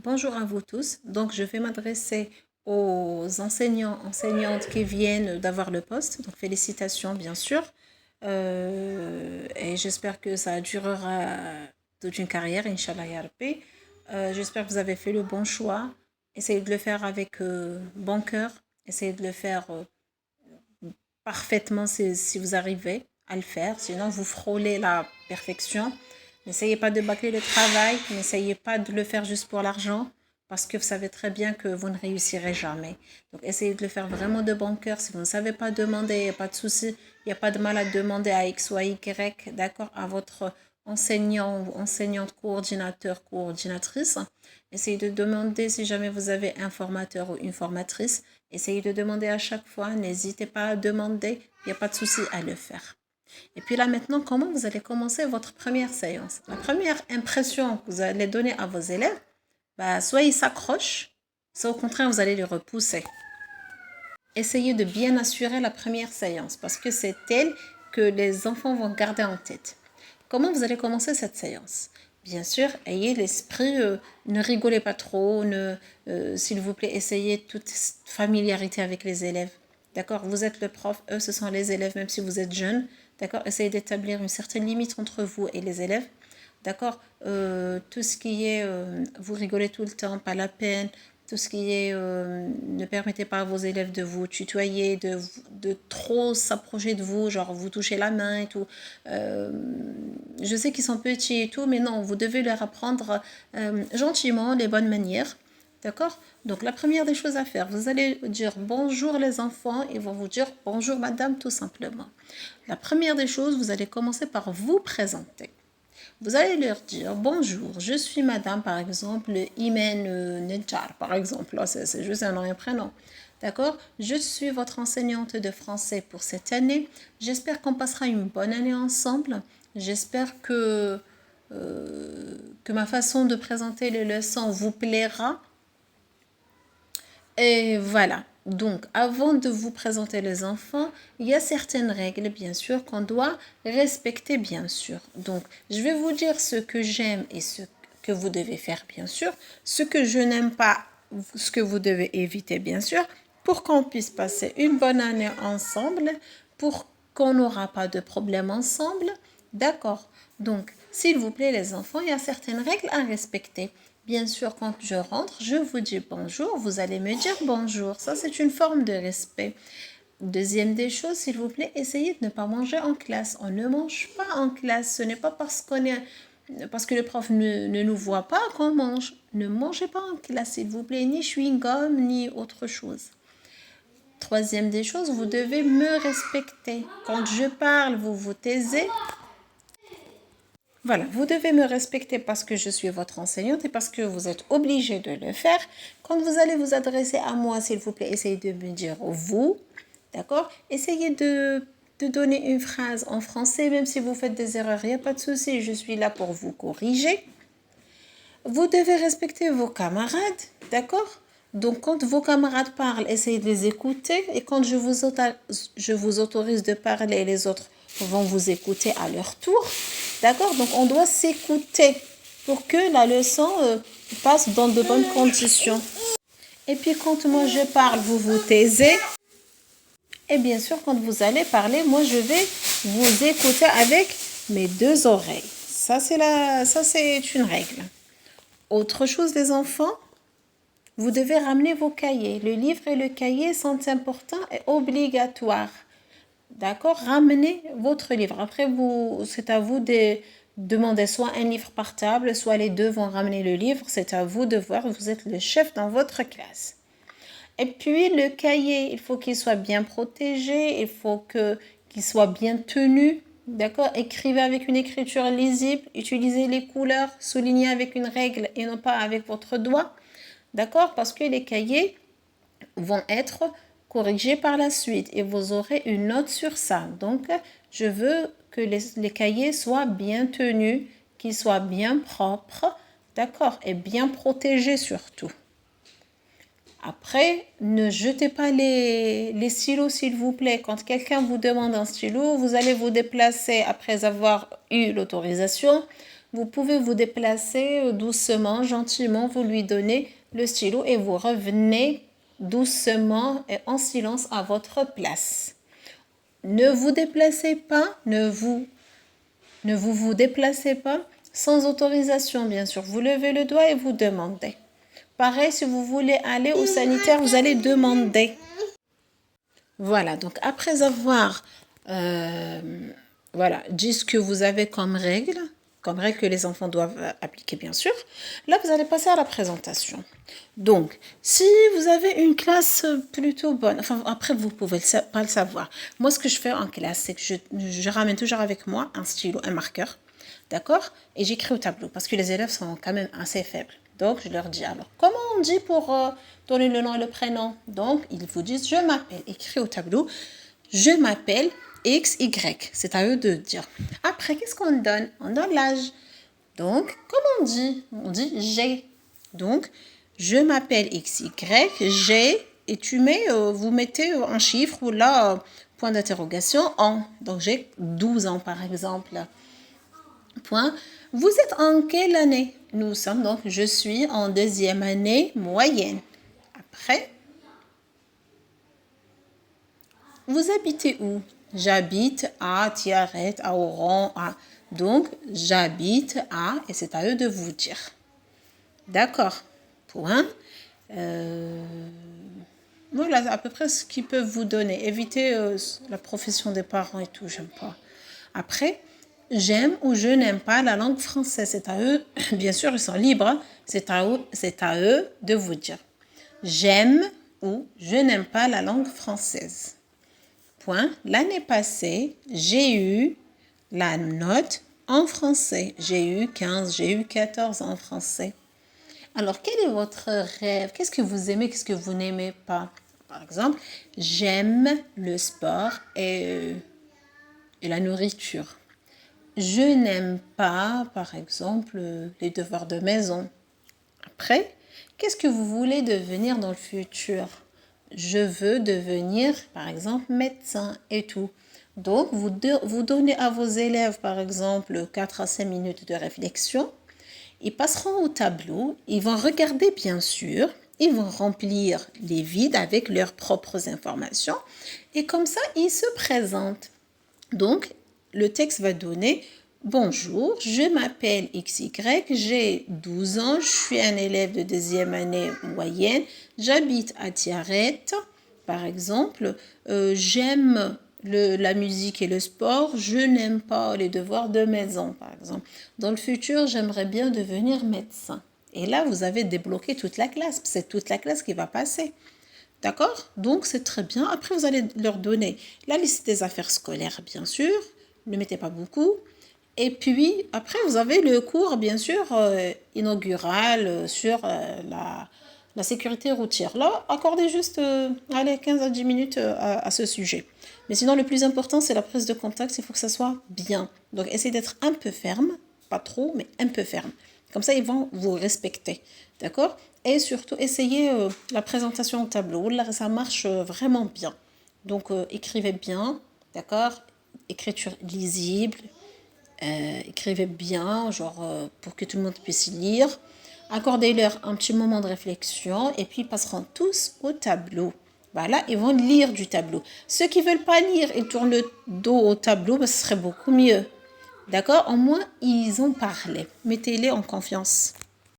Bonjour à vous tous. Donc, je vais m'adresser aux enseignants, enseignantes qui viennent d'avoir le poste. Donc, félicitations, bien sûr. Et j'espère que ça durera toute une carrière, Inch'Allah ya Rabbi. J'espère que vous avez fait le bon choix. Essayez de le faire avec bon cœur. Essayez de le faire parfaitement si vous arrivez à le faire. Sinon, vous frôlez la perfection. N'essayez pas de bâcler le travail. N'essayez pas de le faire juste pour l'argent parce que vous savez très bien que vous ne réussirez jamais. Donc, essayez de le faire vraiment de bon cœur. Si vous ne savez pas demander, il n'y a pas de souci. Il n'y a pas de mal à demander à X ou à Y, d'accord, à votre enseignant ou enseignante, coordinateur, coordinatrice. Essayez de demander si jamais vous avez un formateur ou une formatrice. Essayez de demander à chaque fois. N'hésitez pas à demander. Il n'y a pas de souci à le faire. Et puis là maintenant, comment vous allez commencer votre première séance? La première impression que vous allez donner à vos élèves, soit ils s'accrochent, soit au contraire, vous allez les repousser. Essayez de bien assurer la première séance parce que c'est elle que les enfants vont garder en tête. Comment vous allez commencer cette séance? Bien sûr, ayez l'esprit, ne rigolez pas trop, s'il vous plaît, essayez toute familiarité avec les élèves. D'accord? Vous êtes le prof, eux, ce sont les élèves, même si vous êtes jeune. D'accord? Essayez d'établir une certaine limite entre vous et les élèves. D'accord? Tout ce qui est, vous rigolez tout le temps, pas la peine. Tout ce qui est, ne permettez pas à vos élèves de vous tutoyer, de trop s'approcher de vous, genre vous touchez la main et tout. Je sais qu'ils sont petits et tout, mais non, vous devez leur apprendre gentiment les bonnes manières. D'accord? Donc la première des choses à faire, vous allez dire bonjour les enfants, ils vont vous dire bonjour madame tout simplement. La première des choses, vous allez commencer par vous présenter. Vous allez leur dire bonjour, je suis madame par exemple Imen Nedjar par exemple, là c'est juste un nom et un prénom. D'accord? Je suis votre enseignante de français pour cette année. J'espère qu'on passera une bonne année ensemble. J'espère que ma façon de présenter les leçons vous plaira. Et voilà. Donc, avant de vous présenter les enfants, il y a certaines règles, bien sûr, qu'on doit respecter, bien sûr. Donc, je vais vous dire ce que j'aime et ce que vous devez faire, bien sûr. Ce que je n'aime pas, ce que vous devez éviter, bien sûr, pour qu'on puisse passer une bonne année ensemble, pour qu'on n'aura pas de problème ensemble. D'accord. Donc, s'il vous plaît, les enfants, il y a certaines règles à respecter. Bien sûr, quand je rentre, je vous dis bonjour, vous allez me dire bonjour. Ça, c'est une forme de respect. Deuxième des choses, s'il vous plaît, essayez de ne pas manger en classe. On ne mange pas en classe. Ce n'est pas parce que le prof ne nous voit pas qu'on mange. Ne mangez pas en classe, s'il vous plaît, ni chewing-gum, ni autre chose. Troisième des choses, vous devez me respecter. Quand je parle, vous vous taisez. Voilà, vous devez me respecter parce que je suis votre enseignante et parce que vous êtes obligé de le faire. Quand vous allez vous adresser à moi, s'il vous plaît, essayez de me dire vous, d'accord? Essayez de donner une phrase en français, même si vous faites des erreurs, il n'y a pas de souci, je suis là pour vous corriger. Vous devez respecter vos camarades, d'accord? Donc, quand vos camarades parlent, essayez de les écouter. Et quand je vous autorise de parler, les autres vont vous écouter à leur tour. D'accord? Donc, on doit s'écouter pour que la leçon passe dans de bonnes conditions. Et puis, quand moi je parle, vous vous taisez. Et bien sûr, quand vous allez parler, moi je vais vous écouter avec mes deux oreilles. Ça, c'est une règle. Autre chose, les enfants, vous devez ramener vos cahiers. Le livre et le cahier sont importants et obligatoires. D'accord? Ramenez votre livre. Après, c'est à vous de demander soit un livre par table, soit les deux vont ramener le livre. C'est à vous de voir. Vous êtes le chef dans votre classe. Et puis, le cahier, il faut qu'il soit bien protégé. Il faut qu'il soit bien tenu. D'accord? Écrivez avec une écriture lisible. Utilisez les couleurs. Soulignez avec une règle et non pas avec votre doigt. D'accord? Parce que les cahiers vont être corrigés par la suite et vous aurez une note sur ça. Donc, je veux que les cahiers soient bien tenus, qu'ils soient bien propres, d'accord? Et bien protégés surtout. Après, ne jetez pas les stylos, s'il vous plaît. Quand quelqu'un vous demande un stylo, vous allez vous déplacer après avoir eu l'autorisation. vous pouvez vous déplacer doucement, gentiment, vous lui donnez le stylo et vous revenez doucement et en silence à votre place. Ne vous déplacez pas, ne vous déplacez pas sans autorisation, bien sûr. Vous levez le doigt et vous demandez. Pareil, si vous voulez aller au sanitaire, vous allez demander. Voilà, donc après avoir dit ce que vous avez comme règle que les enfants doivent appliquer, bien sûr, là, vous allez passer à la présentation. Donc, si vous avez une classe plutôt bonne, enfin, après, vous ne pouvez pas le savoir. Moi, ce que je fais en classe, c'est que je ramène toujours avec moi un stylo, un marqueur, d'accord? Et j'écris au tableau, parce que les élèves sont quand même assez faibles. Donc, je leur dis, alors, comment on dit pour donner le nom et le prénom? Donc, ils vous disent, je m'appelle, écrit au tableau, je m'appelle X, Y. C'est à eux de dire. Après, qu'est-ce qu'on donne? On donne l'âge. Donc, comment on dit? On dit j'ai. Donc, je m'appelle X, Y, j'ai, et vous mettez un chiffre ou là, point d'interrogation, en. Donc, j'ai 12 ans, par exemple. Point. Vous êtes en quelle année? Nous sommes donc, je suis en 2e année moyenne. Après, vous habitez où? J'habite à Tiaret, à Oran, à... Donc, j'habite à... Et c'est à eux de vous dire. D'accord. Point. Voilà à peu près ce qu'ils peuvent vous donner. Évitez la profession des parents et tout, j'aime pas. Après, j'aime ou je n'aime pas la langue française. C'est à eux, bien sûr, ils sont libres. Hein. C'est à eux de vous dire. J'aime ou je n'aime pas la langue française. Point. L'année passée, j'ai eu la note en français. J'ai eu 15, j'ai eu 14 en français. Alors, quel est votre rêve? Qu'est-ce que vous aimez, qu'est-ce que vous n'aimez pas? Par exemple, j'aime le sport et la nourriture. Je n'aime pas, par exemple, les devoirs de maison. Après, qu'est-ce que vous voulez devenir dans le futur? Je veux devenir, par exemple, médecin et tout. Donc, vous donnez à vos élèves, par exemple, 4 à 5 minutes de réflexion. Ils passeront au tableau, ils vont regarder, bien sûr, ils vont remplir les vides avec leurs propres informations. Et comme ça, ils se présentent. Donc, le texte va donner « Bonjour, je m'appelle XY, j'ai 12 ans, je suis un élève de 2e année moyenne, j'habite à Tiaret, par exemple, j'aime la musique et le sport, je n'aime pas les devoirs de maison, par exemple. Dans le futur, j'aimerais bien devenir médecin. » Et là, vous avez débloqué toute la classe, c'est toute la classe qui va passer. D'accord? Donc, c'est très bien. Après, vous allez leur donner la liste des affaires scolaires, bien sûr. Ne mettez pas beaucoup. Et puis, après, vous avez le cours, bien sûr, inaugural sur la sécurité routière. Là, accordez juste 15 à 10 minutes à ce sujet. Mais sinon, le plus important, c'est la prise de contact. Il faut que ça soit bien. Donc, essayez d'être un peu ferme. Pas trop, mais un peu ferme. Comme ça, ils vont vous respecter. D'accord? Et surtout, essayez la présentation au tableau. Là, ça marche vraiment bien. Donc, écrivez bien. D'accord? Écriture lisible. Écrivez bien, genre pour que tout le monde puisse lire. Accordez-leur un petit moment de réflexion et puis ils passeront tous au tableau. Voilà, ils vont lire du tableau. Ceux qui ne veulent pas lire, ils tournent le dos au tableau, ce serait beaucoup mieux. D'accord? Au moins, ils ont parlé. Mettez-les en confiance.